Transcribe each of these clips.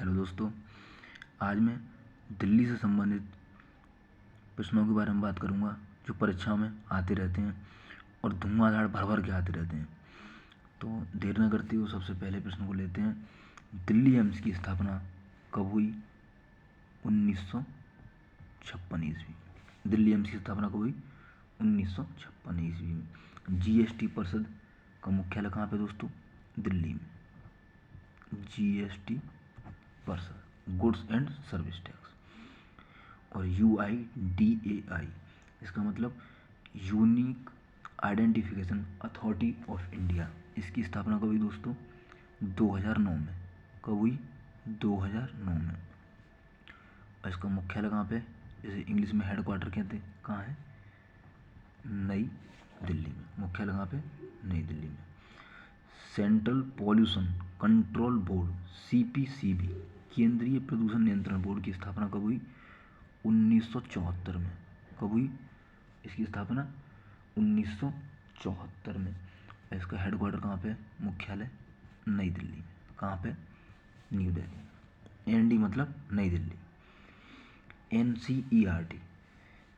Hello दोस्तों, आज मैं दिल्ली से संबंधित प्रश्नों के बारे में बात करूंगा जो परीक्षाओं में आते रहते हैं और धुआंधार भर भर के आते रहते हैं। तो देर न करते हुए सबसे पहले प्रश्न को लेते हैं। दिल्ली एम्स की स्थापना कब हुई? 1956 ईस्वी। दिल्ली एम्स की स्थापना कब हुई? 1956 ईस्वी में। जीएसटी परिषद का मुख्यालय कहाँ पे दोस्तों? दिल्ली में। जीएसटी परिषद, गुड्स एंड सर्विस टैक्स। और UIDAI, इसका मतलब unique identification authority of India, इसकी स्थापना कब हुई दोस्तों? 2009 में। कब हुई? 2009 में। और इसका मुख्यालय कहाँ पे? जैसे इंग्लिश में हेडक्वार्टर कहते हैं, कहाँ है? नई दिल्ली में। मुख्यालय कहाँ पे? नई दिल्ली में। Central pollution control board CPCB, केंद्रीय प्रदूषण नियंत्रण बोर्ड की स्थापना कब हुई? 1974 में। कब हुई इसकी स्थापना? 1974 में। इसका हेडक्वार्टर कहाँ पे? मुख्यालय नई दिल्ली में। कहाँ पे? न्यू दिल्ली। ND मतलब नई दिल्ली। NCERT,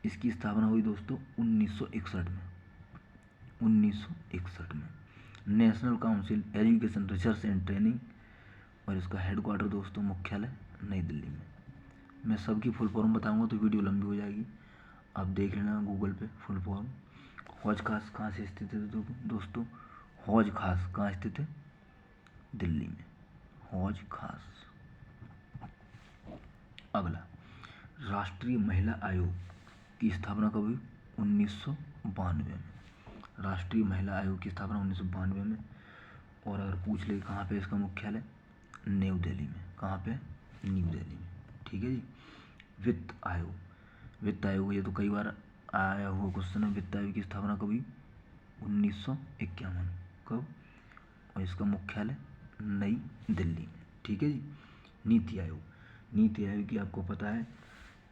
इसकी स्थापना हुई दोस्तों 1961 में। 1961 में। National council education research and training, और इसका हेडक्वार्टर दोस्तों मुख्यालय नई दिल्ली में। मैं सबकी फुल फॉर्म बताऊंगा तो वीडियो लंबी हो जाएगी, आप देख लेना गूगल पे फुल फॉर्म। हौज खास कहाँ से स्थित है दोस्तों? हौज खास कहाँ स्थित है? दिल्ली में। हौज खास। अगला, राष्ट्रीय महिला आयोग की स्थापना कब हुई? 1992 में। राष्ट्रीय महिला आयोग की स्थापना 1992 में। और अगर पूछ ले कहाँ पे इसका मुख्यालय? न्यू दिल्ली में। कहाँ पे? न्यू दिल्ली में। ठीक है जी। वित्त आयोग, वित्त आयोग ये तो कई बार आया हुआ क्वेश्चन है। वित्त आयोग की स्थापना कब हुई? 1951। कब? और इसका मुख्यालय नई दिल्ली में। ठीक है जी। नीति आयोग, नीति आयोग की आपको पता है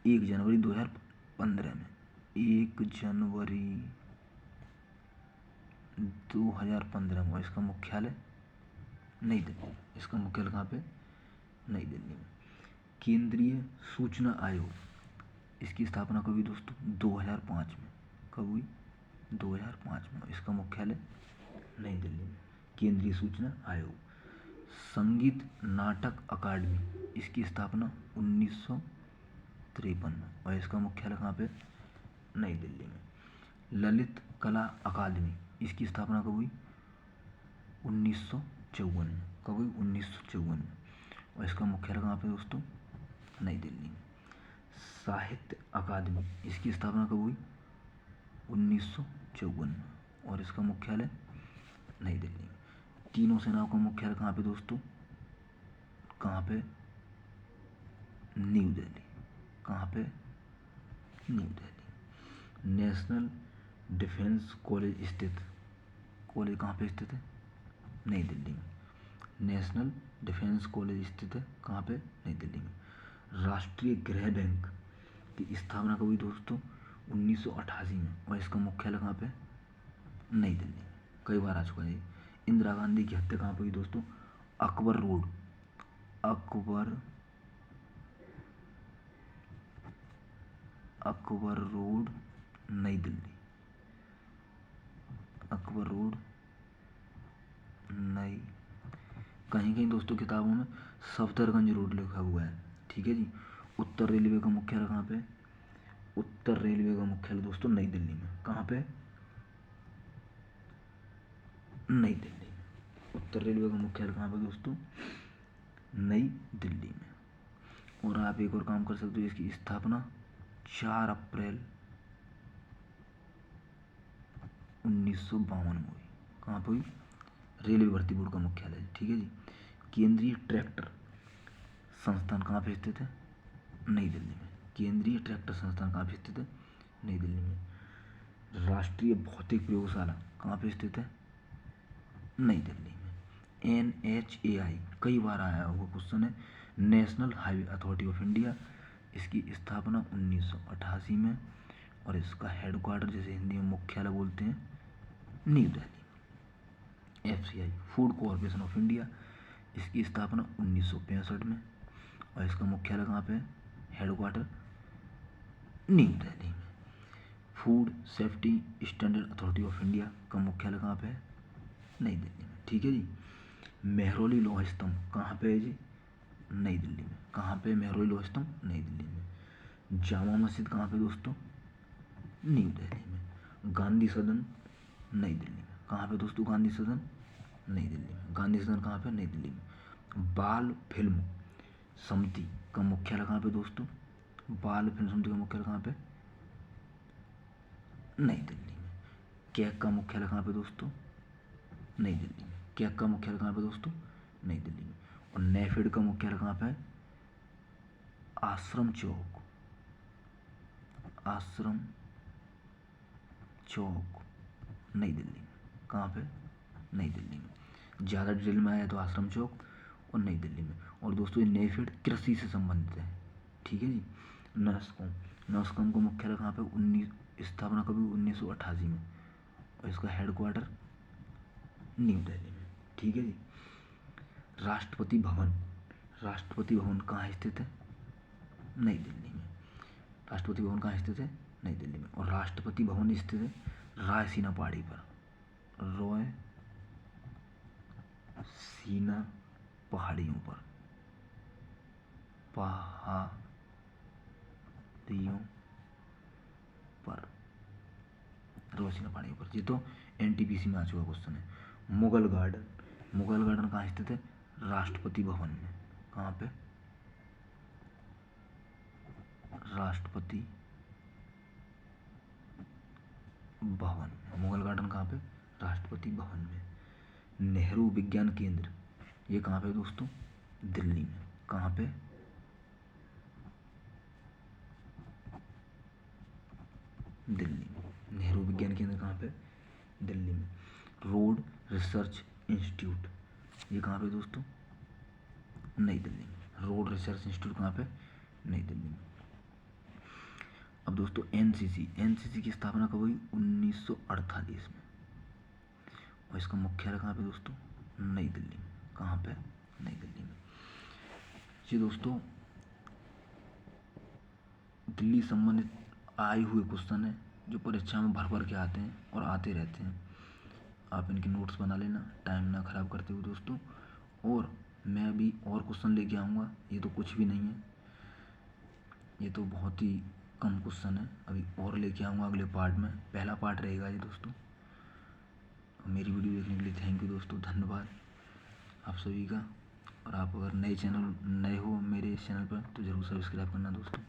1 जनवरी 2015 में। 1 जनवरी 2015 में। इसका मुख्यालय नई दिल्ली। इसका मुख्यालय कहाँ पे? नई दिल्ली में। केंद्रीय सूचना आयोग, इसकी स्थापना कब हुई दोस्तों? 2005 में। कब हुई? 2005 में। इसका मुख्यालय नई दिल्ली में। केंद्रीय सूचना आयोग। संगीत नाटक अकादमी, इसकी स्थापना 1953 में। और इसका मुख्यालय कहाँ पे? नई दिल्ली में। ललित कला अकादमी, इसकी स्थापना कब हुई? 1954 में। कब हुई? 1954 में। और इसका मुख्यालय कहाँ पे दोस्तों? नई दिल्ली में। साहित्य अकादमी, इसकी स्थापना कब हुई? 1954 में। और इसका मुख्यालय नई दिल्ली में। तीनों सेनाओं का मुख्यालय कहाँ पे दोस्तों? कहाँ पे? न्यू दिल्ली। कहाँ पे? New Delhi. National defence college स्थित, कॉलेज कहाँ पे स्थित है? नई दिल्ली में। नेशनल डिफेंस कॉलेज स्थित है कहाँ पे? नई दिल्ली में। राष्ट्रीय गृह बैंक की स्थापना कब हुई दोस्तों? 1988 में। और इसका मुख्यालय कहाँ पे? नई दिल्ली में। कई बार आ चुका है। इंदिरा गांधी की हत्या कहाँ पे हुई दोस्तों? अकबर रोड, अकबर रोड नई दिल्ली। अकबर रोड नई। कहीं कहीं दोस्तों किताबों में सफदरगंज रोड लिखा हुआ है। ठीक है जी। उत्तर रेलवे का मुख्यालय कहाँ पे? उत्तर रेलवे का मुख्यालय दोस्तों नई दिल्ली में। कहाँ पे? नई दिल्ली में। उत्तर रेलवे का मुख्यालय कहाँ पे दोस्तों? नई दिल्ली में। और आप एक और काम कर सकते हो, इसकी स्थापना 4 अप्रैल 1952 में हुई। कहाँ पे हुई? रेलवे भर्ती बोर्ड का मुख्यालय। ठीक है जी। केंद्रीय ट्रैक्टर संस्थान कहाँ पे स्थित है? नई दिल्ली में। केंद्रीय ट्रैक्टर संस्थान कहाँ पे स्थित है? नई दिल्ली में। राष्ट्रीय भौतिक प्रयोगशाला कहाँ पे स्थित है? नई दिल्ली में। NHAI कई बार आया हुआ क्वेश्चन है, national highway authority of India, इसकी स्थापना 1988 में। और इसका हेडक्वार्टर जैसे हिंदी में मुख्यालय बोलते हैं, new Delhi. FCI food corporation of India, इसकी स्थापना 1965 में। और इसका मुख्यालय कहाँ पे है? हेडक्वार्टर न्यू दिल्ली में। Food safety standard authority of India का मुख्यालय कहाँ पे है? नई दिल्ली में। ठीक है जी। मेहरौली लौह स्तंभ कहाँ पे है जी? नई दिल्ली में। कहाँ पे मेहरौली लौह स्तंभ? नई दिल्ली में। जामा मस्जिद कहाँ पे दोस्तों? न्यू दिल्ली में। गांधी सदन नई दिल्ली में। कहाँ पे दोस्तों? गांधी सदन नई दिल्ली में। गांधी सदन कहाँ पे? नई दिल्ली में। बाल फिल्म समिति का मुख्यालय कहाँ पे दोस्तों? बाल फिल्म समिति का मुख्यालय कहाँ पे? नई दिल्ली में। कैग का मुख्यालय कहाँ पे दोस्तों? नई दिल्ली में। कैग का मुख्यालय कहाँ पे दोस्तों? नई दिल्ली में। और नेफेड का मुख्यालय कहाँ पे है? आश्रम चौक, आश्रम चौक नई दिल्ली में। कहाँ पे? नई दिल्ली में। ज़्यादा डिटेल में आया तो आश्रम चौक और नई दिल्ली में। और दोस्तों ये नेफेड कृषि से संबंधित है। ठीक है जी। नस्कॉम, नस्कॉम का मुख्यालय कहाँ पे? स्थापना कभी? 1988 में। और इसका हेडक्वार्टर न्यू दिल्ली में। ठीक है जी। राष्ट्रपति भवन, राष्ट्रपति भवन कहाँ स्थित है? नई दिल्ली में। राष्ट्रपति भवन कहाँ स्थित है? नई दिल्ली में। और राष्ट्रपति भवन स्थित है रायसीना पहाड़ी पर, सीना पहाड़ियों पर, पहाड़ियों पर, रोसीना पहाड़ियों पर। ये तो एनटीपीसी में आ चुका क्वेश्चन है। मुगल गार्डन, मुगल गार्डन कहाँ स्थित है? राष्ट्रपति भवन में। कहाँ पे? राष्ट्रपति भवन में। मुगल गार्डन कहाँ पे? राष्ट्रपति भवन में। नेहरू विज्ञान केंद्र ये कहाँ पे दोस्तों? दिल्ली में। कहाँ पे? दिल्ली में। नेहरू विज्ञान केंद्र कहाँ पे? दिल्ली में। रोड रिसर्च इंस्टीट्यूट ये कहाँ पे दोस्तों? नई दिल्ली में। रोड रिसर्च इंस्टीट्यूट कहाँ पे? नई दिल्ली में। अब दोस्तों एनसीसी, एनसीसी की स्थापना कब हुई? 1948 में। और इसका मुख्यालय कहाँ पे दोस्तों? नई दिल्ली में। कहाँ पे? नई दिल्ली में। ये दोस्तों दिल्ली संबंधित आए हुए क्वेश्चन है जो परीक्षा में भर भर के आते हैं और आते रहते हैं। आप इनके नोट्स बना लेना टाइम ना ख़राब करते हुए दोस्तों। और मैं अभी और क्वेश्चन लेके आऊँगा। ये तो कुछ भी नहीं है, ये तो बहुत ही कम क्वेश्चन है। अभी और लेके आऊँगा अगले पार्ट में। पहला पार्ट रहेगा ये दोस्तों। मेरी वीडियो देखने के लिए थैंक यू दोस्तों, धन्यवाद आप सभी का। और आप अगर नए हो मेरे इस चैनल पर तो ज़रूर सब्सक्राइब करना दोस्तों।